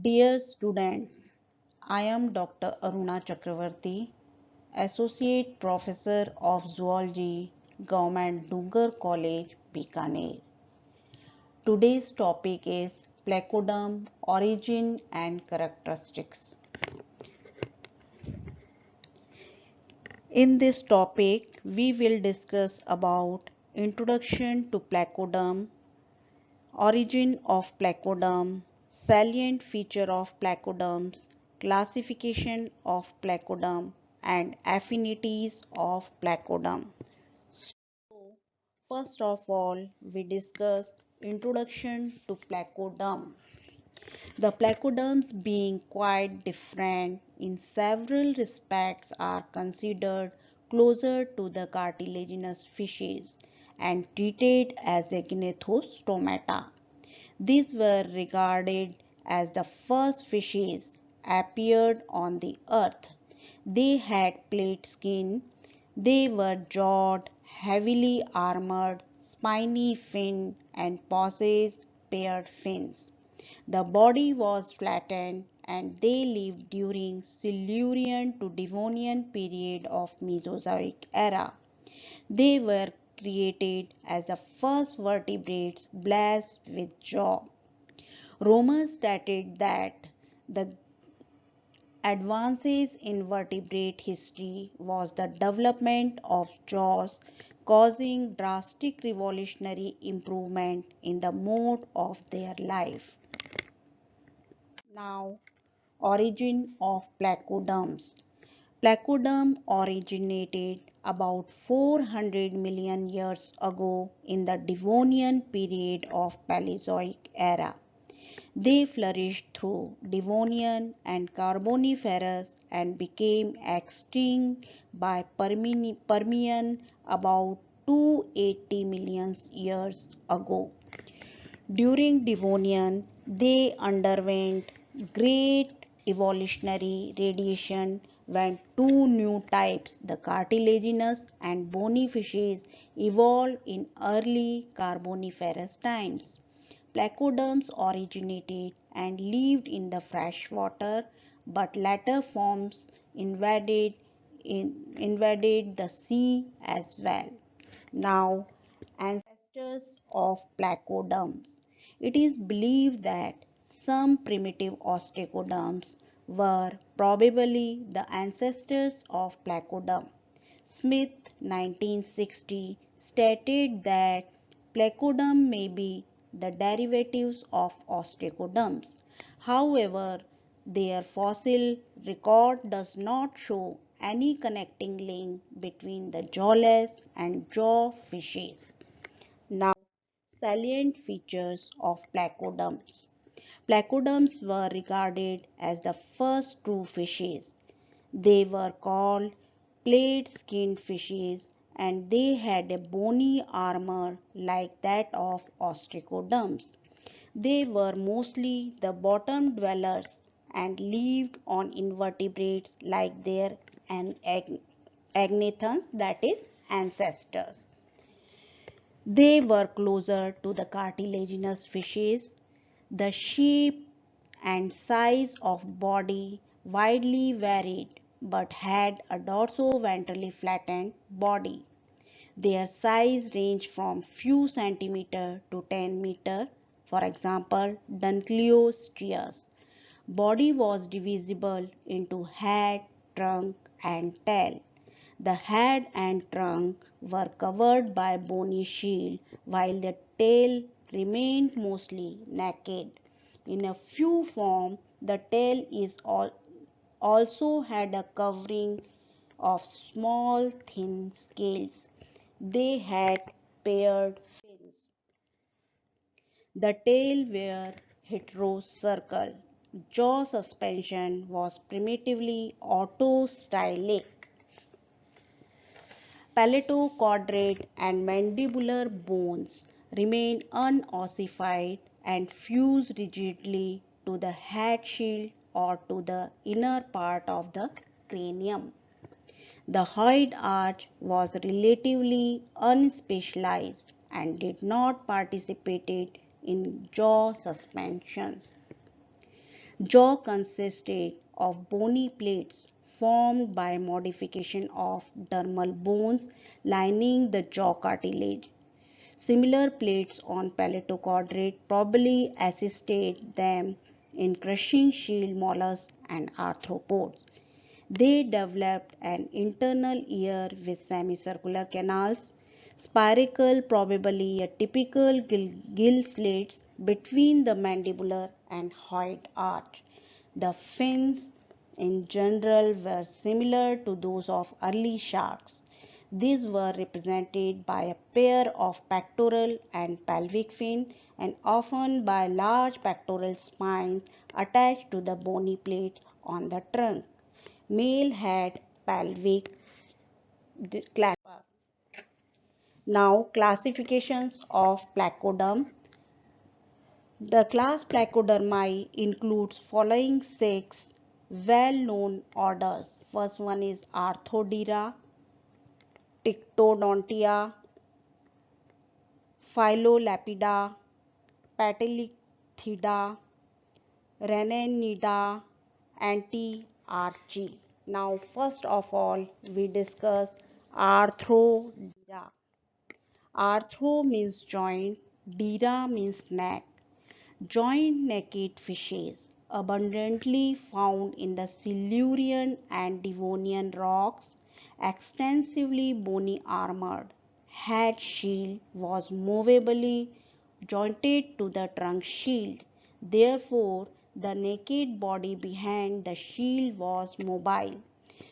Dear students, I am Dr. Aruna Chakravarti, Associate Professor of Zoology, Government Dungar College, Bikaner. Today's topic is Placoderm origin and characteristics. In this topic, we will discuss about introduction to Placoderm, origin of Placoderm, salient feature of Placoderms, classification of Placoderm, and affinities of Placoderm. So, first of all, we discuss introduction to Placoderm. The placoderms, being quite different in several respects, are considered closer to the cartilaginous fishes and treated as a gnatostomata. These were regarded as the first fishes appeared on the earth. They had plate skin. They were jawed, heavily armored, spiny fin, and possessed paired fins. The body was flattened, and they lived during Silurian to Devonian period of Mesozoic era. They were created as the first vertebrates blessed with jaw. Romer stated that the advances in vertebrate history was the development of jaws, causing drastic revolutionary improvement in the mode of their life. Now, origin of placoderms. Placoderm originated about 400 million years ago in the Devonian period of Paleozoic era. They flourished through Devonian and Carboniferous and became extinct by Permian about 280 million years ago. During Devonian, they underwent great evolutionary radiation when two new types, the cartilaginous and bony fishes, evolved in early Carboniferous times. Placoderms originated and lived in the freshwater, but later forms invaded the sea as well. Now, ancestors of placoderms. It is believed that some primitive ostracoderms were probably the ancestors of placoderm. Smith 1960 stated that placoderm may be the derivatives of ostracoderms. However, their fossil record does not show any connecting link between the jawless and jaw fishes. Now, salient features of placoderms. Placoderms were regarded as the first true fishes. They were called plate-skinned fishes, and they had a bony armor like that of ostracoderms. They were mostly the bottom dwellers and lived on invertebrates like their agnathons, that is, ancestors. They were closer to the cartilaginous fishes. The shape and size of body widely varied but had a dorso-ventrally flattened body. Their size ranged from few centimeter to 10 meter. For example, Dunkleosteus. Body was divisible into head, trunk, and tail. The head and trunk were covered by bony shield, while the tail remained mostly naked. In a few forms, the tail is also had a covering of small thin scales. They had paired fins. The tail were heterocercal. Jaw suspension was primitively autostylic. Palatochondrate and mandibular bones remain unossified and fuse rigidly to the head shield or to the inner part of the cranium. The hyoid arch was relatively unspecialized and did not participate in jaw suspensions. Jaw consisted of bony plates formed by modification of dermal bones lining the jaw cartilage. Similar plates on paleochondrite probably assisted them in crushing shield mollusks and arthropods. They developed an internal ear with semicircular canals, spiracle, probably a typical gill slits between the mandibular and hyoid arch. The fins in general were similar to those of early sharks. These were represented by a pair of pectoral and pelvic fin and often by large pectoral spines attached to the bony plate on the trunk. Male had pelvic clavicle. Now classifications of placoderm. The class Placodermi includes following six well-known orders. First one is Arthodira, Ptyctodontia, Phyllolepida, Patellithida, Renanida, Antiarchi. Now first of all we discuss Arthrodira. Arthro means joint, dira means neck. Joint-necked fishes, abundantly found in the Silurian and Devonian rocks, extensively bony armored. Head shield was movably jointed to the trunk shield. Therefore, the naked body behind the shield was mobile.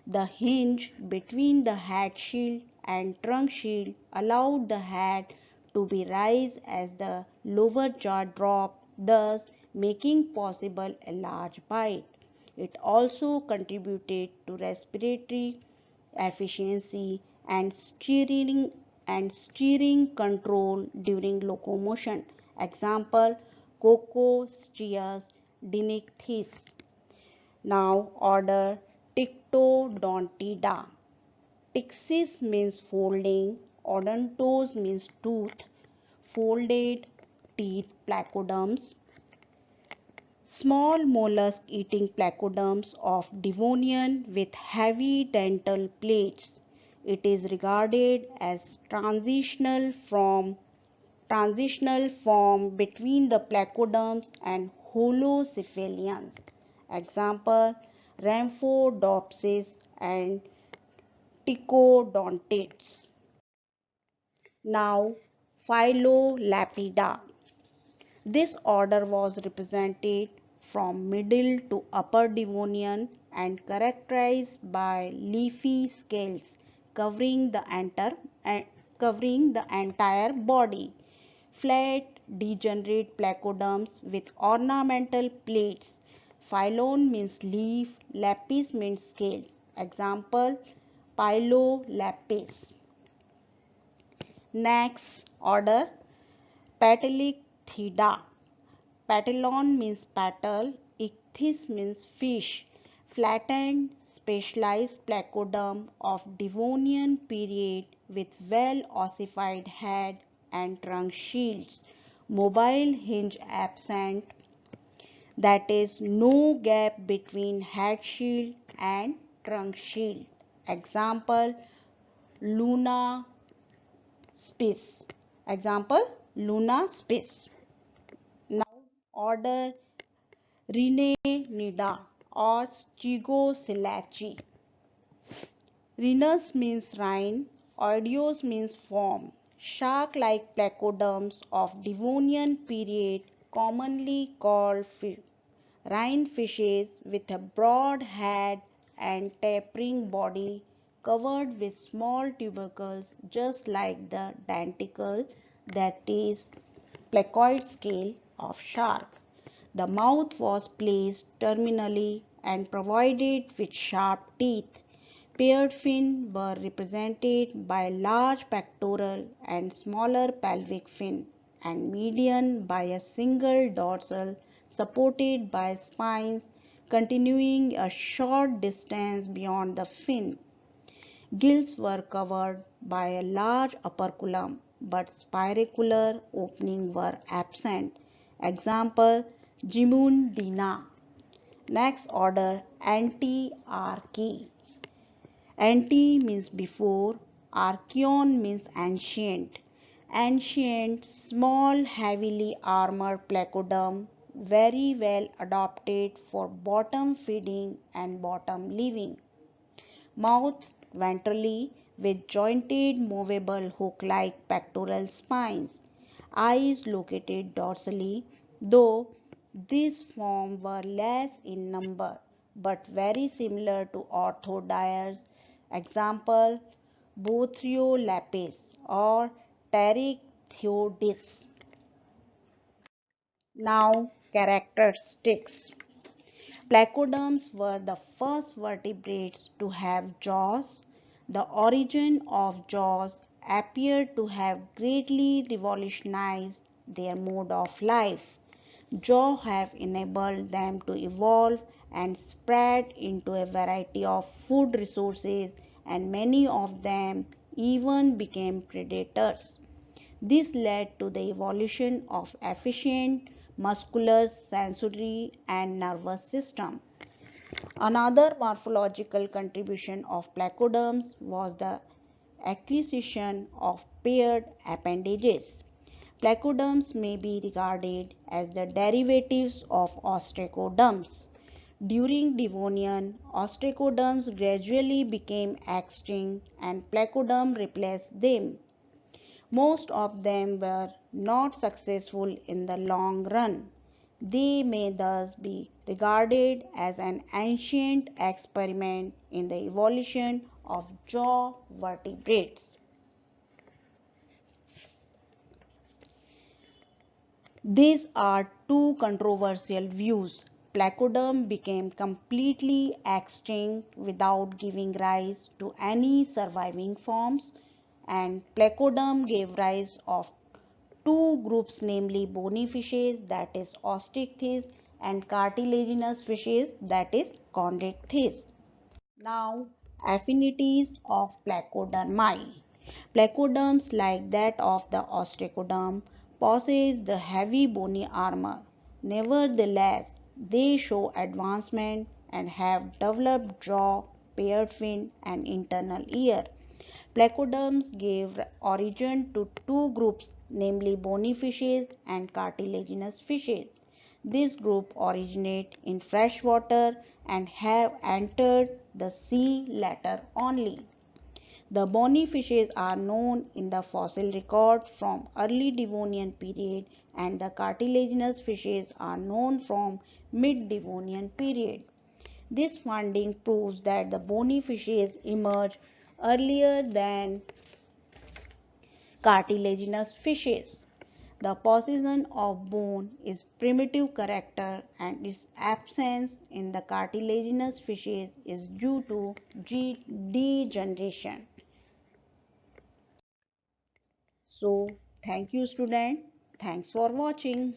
The hinge between the head shield and trunk shield allowed the head to be raised as the lower jaw dropped, thus making possible a large bite. It also contributed to respiratory efficiency and steering control during locomotion. Example: Coccosteus dinichthys. Now order Ptyctodontida. Tixis means folding, odontos means tooth, folded teeth placoderms, small mollusk eating placoderms of Devonian with heavy dental plates. It is regarded as transitional form between the placoderms and holocephalians. Example: Rhamphodopsis and Ptychodontids. Now, Phyllolepida. This order was represented from Middle to Upper Devonian and characterized by leafy scales covering the entire body. Flat, degenerate placoderms with ornamental plates. Phylon means leaf, lepis means scales. Example: Pylolepis. Next order, Patellithida. Patellon means petal, ichthys means fish. Flattened, specialized placoderm of Devonian period with well ossified head and trunk shields. Mobile hinge absent, that is, no gap between head shield and trunk shield. Example: Luna spis. Example: Luna spis. Now order Rhinanida or Stygosylachy. Rhinus means rhine, oidios means form. Shark-like placoderms of Devonian period, commonly called rhine fishes, with a broad head and tapering body covered with small tubercles just like the denticle, that is, placoid scale of shark. The mouth was placed terminally and provided with sharp teeth. Paired fin were represented by large pectoral and smaller pelvic fin, and median by a single dorsal supported by spines continuing a short distance beyond the fin. Gills were covered by a large operculum, but spiracular openings were absent. Example: Gymnodina. Next order Antiarchy. Anti means before, archeon means ancient. Ancient, small, heavily armored placoderm, very well adapted for bottom feeding and bottom living. Mouth ventrally with jointed movable hook-like pectoral spines. Eyes located dorsally, though these forms were less in number but very similar to orthodires. Example, Bothriolepis or Pterychthodis. Now, characteristics. Placoderms were the first vertebrates to have jaws. The origin of jaws appeared to have greatly revolutionized their mode of life. Jaws have enabled them to evolve and spread into a variety of food resources, and many of them even became predators. This led to the evolution of efficient muscular, sensory, and nervous system. Another morphological contribution of placoderms was the acquisition of paired appendages. Placoderms may be regarded as the derivatives of ostracoderms. During Devonian, ostracoderms gradually became extinct and placoderm replaced them. Most of them were not successful in the long run. They may thus be regarded as an ancient experiment in the evolution of jaw vertebrates. These are two controversial views. Placoderm became completely extinct without giving rise to any surviving forms, and Placoderm gave rise of two groups, namely bony fishes, that is Osteichthyes, and cartilaginous fishes, that is Chondrichthyes. Now, affinities of placodermi. Placoderms, like that of the ostracoderm, possess the heavy bony armor. Nevertheless, they show advancement and have developed jaw, paired fin, and internal ear. Placoderms gave origin to two groups, namely bony fishes and cartilaginous fishes. This group originate in fresh water and have entered the sea later only. The bony fishes are known in the fossil record from early Devonian period, and the cartilaginous fishes are known from mid-Devonian period. This finding proves that the bony fishes emerged earlier than cartilaginous fishes. The possession of bone is primitive character, and its absence in the cartilaginous fishes is due to degeneration. So, thank you student. Thanks for watching.